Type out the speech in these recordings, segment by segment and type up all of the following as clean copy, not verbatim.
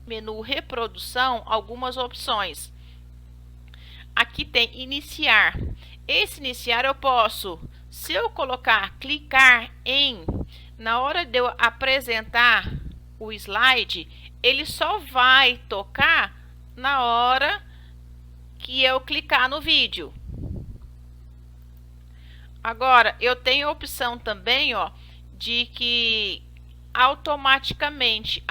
menu reprodução, algumas opções. Aqui tem iniciar. Esse iniciar eu posso, se eu colocar clicar em, na hora de eu apresentar o slide, ele só vai tocar na hora que eu clicar no vídeo. Agora, eu tenho a opção também, ó, de que automaticamente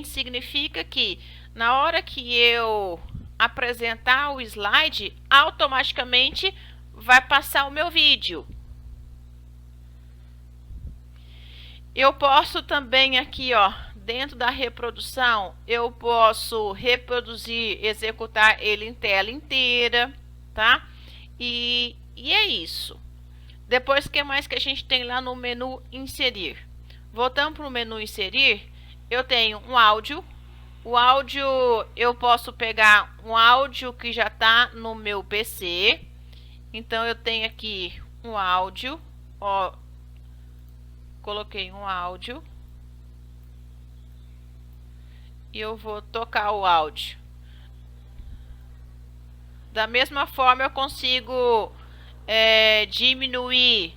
significa que na hora que eu apresentar o slide, automaticamente vai passar o meu vídeo. Eu posso também aqui, ó, dentro da reprodução, eu posso reproduzir, executar ele em tela inteira, tá? E é isso. Depois, o que mais que a gente tem lá no menu inserir? Voltando para o menu inserir, eu tenho um áudio. O áudio, eu posso pegar um áudio que já está no meu PC. Então, eu tenho aqui um áudio, ó, coloquei um áudio. E eu vou tocar o áudio. Da mesma forma, eu consigo diminuir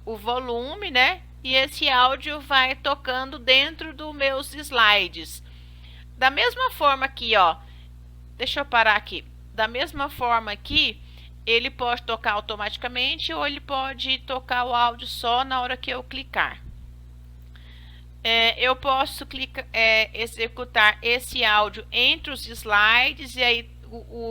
o volume, né? E esse áudio vai tocando dentro dos meus slides. Da mesma forma aqui, ó. Deixa eu parar aqui. Da mesma forma aqui, ele pode tocar automaticamente ou ele pode tocar o áudio só na hora que eu clicar. Eu posso executar esse áudio entre os slides e aí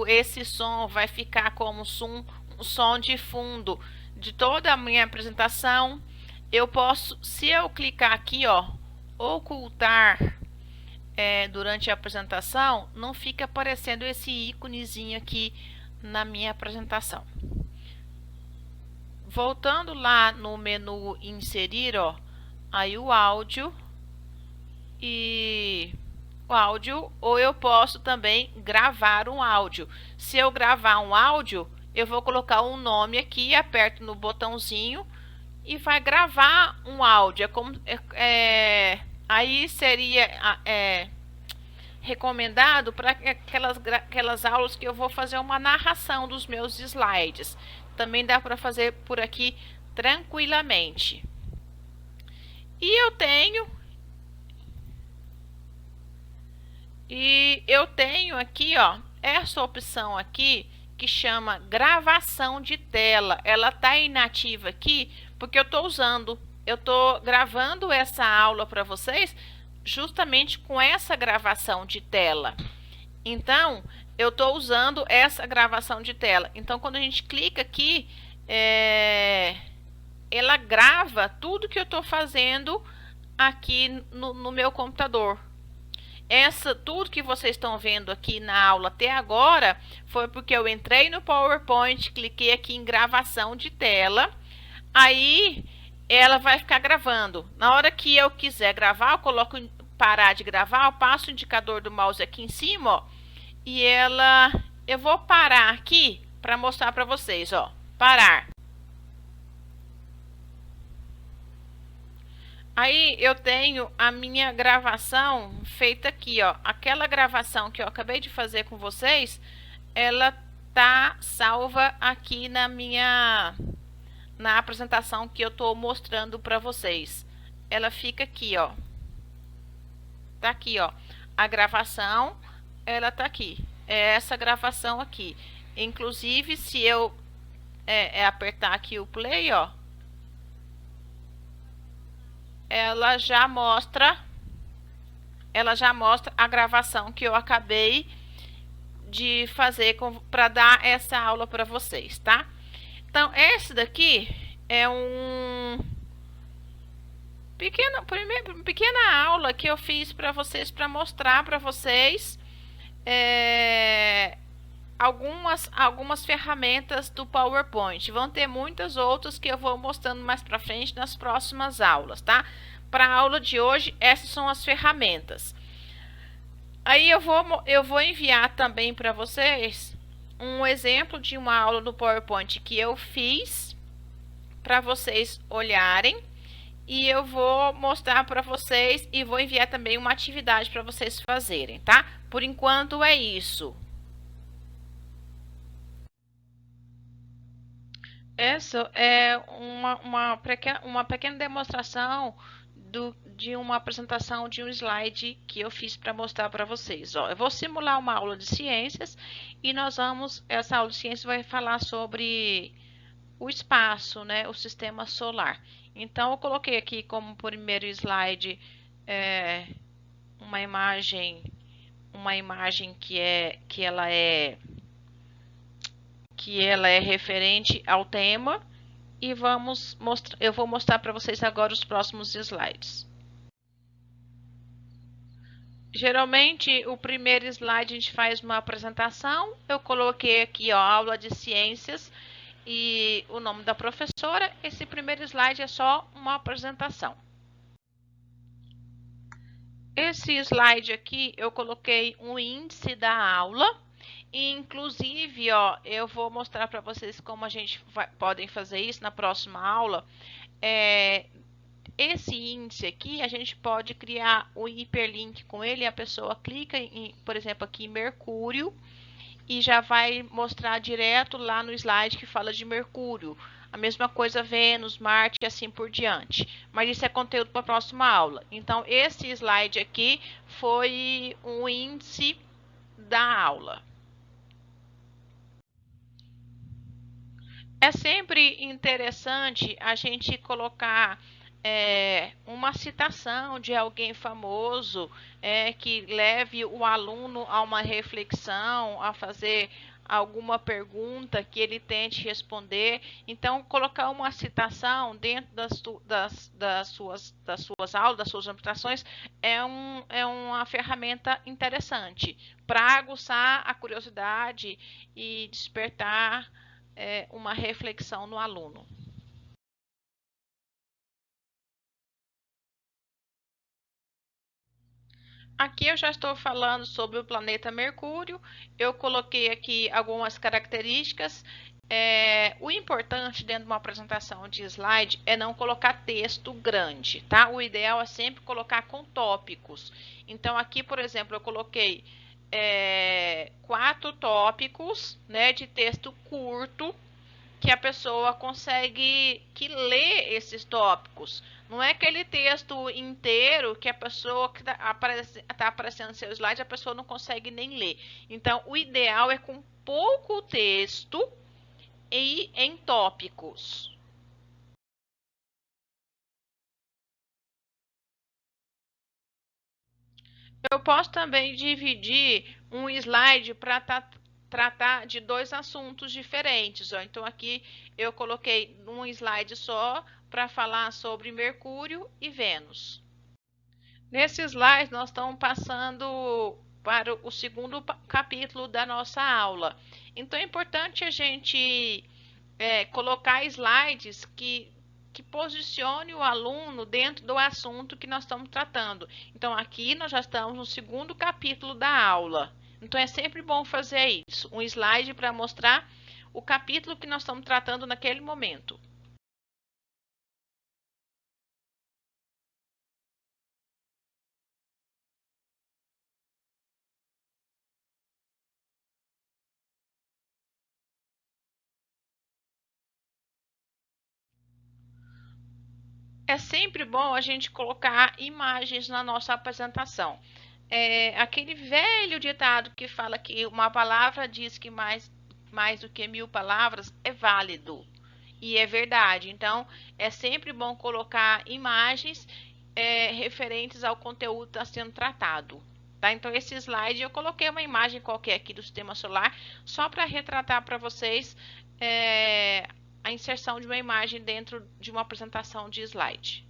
esse som vai ficar como um som de fundo de toda a minha apresentação. Eu posso, se eu clicar aqui, ó, ocultar durante a apresentação, não fica aparecendo esse íconezinho aqui na minha apresentação. Voltando lá no menu inserir, ó, aí o áudio ou eu posso também gravar um áudio. Se eu gravar um áudio, eu vou colocar um nome aqui, aperto no botãozinho e vai gravar um áudio. Aí seria recomendado para aquelas aulas que eu vou fazer uma narração dos meus slides. Também dá para fazer por aqui tranquilamente. E eu tenho aqui, ó, essa opção aqui que chama gravação de tela. Ela tá inativa aqui porque eu tô gravando essa aula para vocês justamente com essa gravação de tela. Então, eu tô usando essa gravação de tela. Então, quando a gente clica aqui, ela grava tudo que eu tô fazendo aqui no meu computador. Tudo que vocês estão vendo aqui na aula até agora foi porque eu entrei no PowerPoint, cliquei aqui em gravação de tela, aí ela vai ficar gravando. Na hora que eu quiser gravar, eu coloco parar de gravar, eu passo o indicador do mouse aqui em cima, ó, e eu vou parar aqui para mostrar para vocês, ó, parar. Aí eu tenho a minha gravação feita aqui, ó. Aquela gravação que eu acabei de fazer com vocês, ela tá salva aqui na apresentação que eu tô mostrando para vocês. Ela fica aqui, ó. Tá aqui, ó. A gravação, ela tá aqui. É essa gravação aqui. Inclusive, se eu apertar aqui o play, ó, ela já mostra a gravação que eu acabei de fazer para dar essa aula para vocês, tá? Então, esse daqui é pequena aula que eu fiz para vocês, para mostrar para vocês algumas ferramentas do PowerPoint. Vão ter muitas outras que eu vou mostrando mais para frente nas próximas aulas, tá? Para a aula de hoje, essas são as ferramentas. Aí eu vou enviar também para vocês um exemplo de uma aula no PowerPoint que eu fiz para vocês olharem e eu vou mostrar para vocês e vou enviar também uma atividade para vocês fazerem, tá? Por enquanto é isso. Essa é uma pequena demonstração de uma apresentação de um slide que eu fiz para mostrar para vocês. Ó, eu vou simular uma aula de ciências e essa aula de ciências vai falar sobre o espaço, né, o sistema solar. Então, eu coloquei aqui como primeiro slide uma imagem que ela é referente ao tema e eu vou mostrar para vocês agora os próximos slides. Geralmente, o primeiro slide a gente faz uma apresentação. Eu coloquei aqui, ó, aula de ciências e o nome da professora. Esse primeiro slide é só uma apresentação. Esse slide aqui eu coloquei um índice da aula. E, inclusive, ó, eu vou mostrar para vocês como a gente podem fazer isso na próxima aula. Esse índice aqui, a gente pode criar um hiperlink com ele. A pessoa clica, por exemplo, aqui em Mercúrio e já vai mostrar direto lá no slide que fala de Mercúrio. A mesma coisa Vênus, Marte e assim por diante. Mas isso é conteúdo para a próxima aula. Então, esse slide aqui foi um índice da aula. É sempre interessante a gente colocar uma citação de alguém famoso que leve o aluno a uma reflexão, a fazer alguma pergunta que ele tente responder. Então, colocar uma citação dentro das suas aulas, das suas apresentações, é uma ferramenta interessante para aguçar a curiosidade e despertar uma reflexão no aluno. Aqui eu já estou falando sobre o planeta Mercúrio. Eu coloquei aqui algumas características. O importante dentro de uma apresentação de slide é não colocar texto grande, tá? O ideal é sempre colocar com tópicos. Então, aqui, por exemplo, eu coloquei 4 tópicos, né, de texto curto, que a pessoa consegue ler esses tópicos. Não é aquele texto inteiro que a pessoa que está aparecendo no seu slide, a pessoa não consegue nem ler. Então, o ideal é com pouco texto e em tópicos. Eu posso também dividir um slide para tratar de 2 assuntos diferentes. Ó. Então, aqui eu coloquei um slide só para falar sobre Mercúrio e Vênus. Nesse slide, nós estamos passando para o segundo capítulo da nossa aula. Então, é importante a gente colocar slides que posicione o aluno dentro do assunto que nós estamos tratando. Então, aqui nós já estamos no segundo capítulo da aula. Então, é sempre bom fazer isso. Um slide para mostrar o capítulo que nós estamos tratando naquele momento. É sempre bom a gente colocar imagens na nossa apresentação. Aquele velho ditado que fala que uma palavra diz que mais do que 1000 palavras é válido. E é verdade. Então, é sempre bom colocar imagens referentes ao conteúdo que está sendo tratado. Tá? Então, esse slide eu coloquei uma imagem qualquer aqui do sistema solar, só para retratar para vocês a inserção de uma imagem dentro de uma apresentação de slide.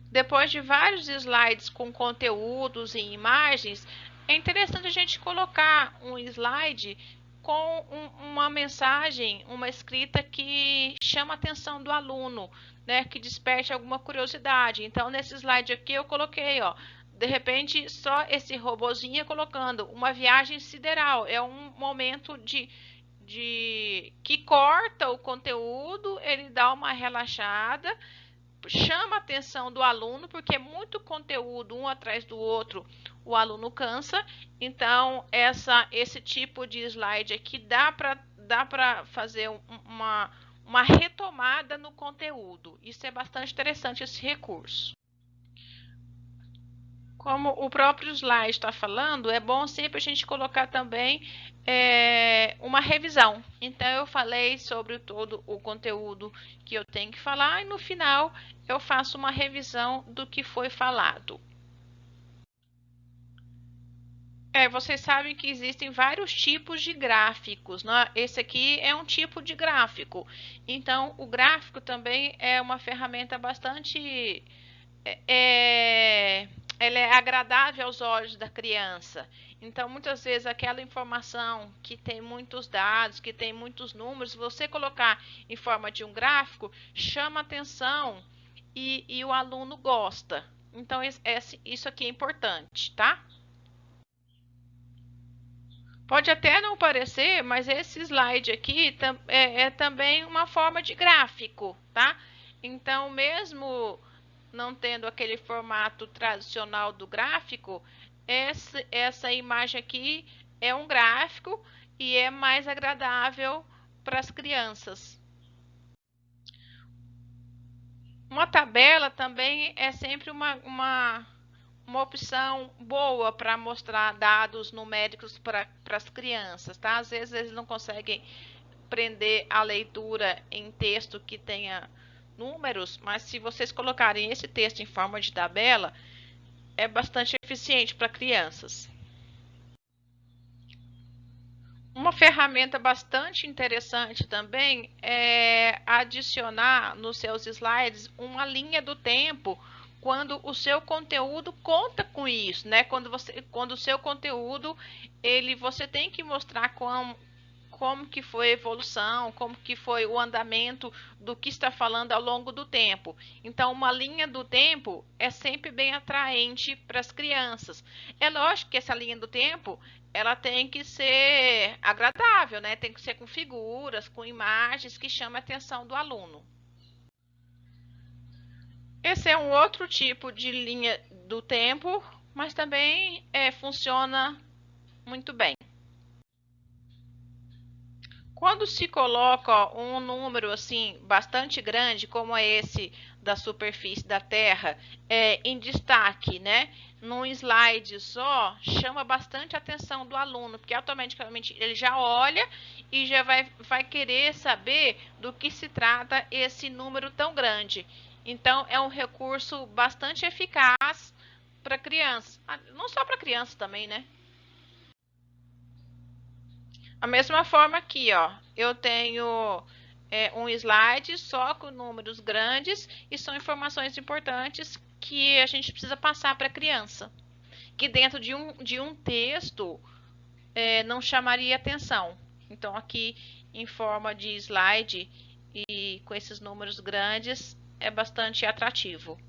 Depois de vários slides com conteúdos e imagens, é interessante a gente colocar um slide com uma mensagem, uma escrita que chama a atenção do aluno, né, que desperte alguma curiosidade. Então, nesse slide aqui eu coloquei, ó, de repente, só esse robozinho colocando uma viagem sideral. É um momento que corta o conteúdo, ele dá uma relaxada, chama a atenção do aluno, porque é muito conteúdo um atrás do outro, o aluno cansa. Então, esse tipo de slide aqui dá para fazer uma retomada no conteúdo. Isso é bastante interessante, esse recurso. Como o próprio slide está falando, é bom sempre a gente colocar também uma revisão. Então, eu falei sobre todo o conteúdo que eu tenho que falar e no final eu faço uma revisão do que foi falado. Vocês sabem que existem vários tipos de gráficos, né? Esse aqui é um tipo de gráfico. Então, o gráfico também é uma ferramenta bastante ela é agradável aos olhos da criança. Então, muitas vezes, aquela informação que tem muitos dados, que tem muitos números, você colocar em forma de um gráfico, chama atenção e o aluno gosta. Então, isso aqui é importante, tá? Pode até não parecer, mas esse slide aqui é também uma forma de gráfico, tá? Então, mesmo não tendo aquele formato tradicional do gráfico, essa imagem aqui é um gráfico e é mais agradável para as crianças. Uma tabela também é sempre uma opção boa para mostrar dados numéricos para as crianças, tá? Às vezes eles não conseguem prender a leitura em texto que tenha números, mas se vocês colocarem esse texto em forma de tabela, é bastante eficiente para crianças. Uma ferramenta bastante interessante também é adicionar nos seus slides uma linha do tempo quando o seu conteúdo conta com isso, né? Quando o seu conteúdo, você tem que mostrar como que foi a evolução, como que foi o andamento do que está falando ao longo do tempo. Então, uma linha do tempo é sempre bem atraente para as crianças. É lógico que essa linha do tempo, ela tem que ser agradável, né? Tem que ser com figuras, com imagens que chamem a atenção do aluno. Esse é um outro tipo de linha do tempo, mas também funciona muito bem. Quando se coloca um número assim bastante grande, como é esse da superfície da Terra, em destaque, né, num slide só, chama bastante a atenção do aluno, porque automaticamente ele já olha e já vai querer saber do que se trata esse número tão grande. Então, é um recurso bastante eficaz para crianças, não só para crianças também, né? A mesma forma aqui, ó, eu tenho um slide só com números grandes e são informações importantes que a gente precisa passar para a criança, que dentro de um texto não chamaria atenção. Então, aqui em forma de slide e com esses números grandes é bastante atrativo.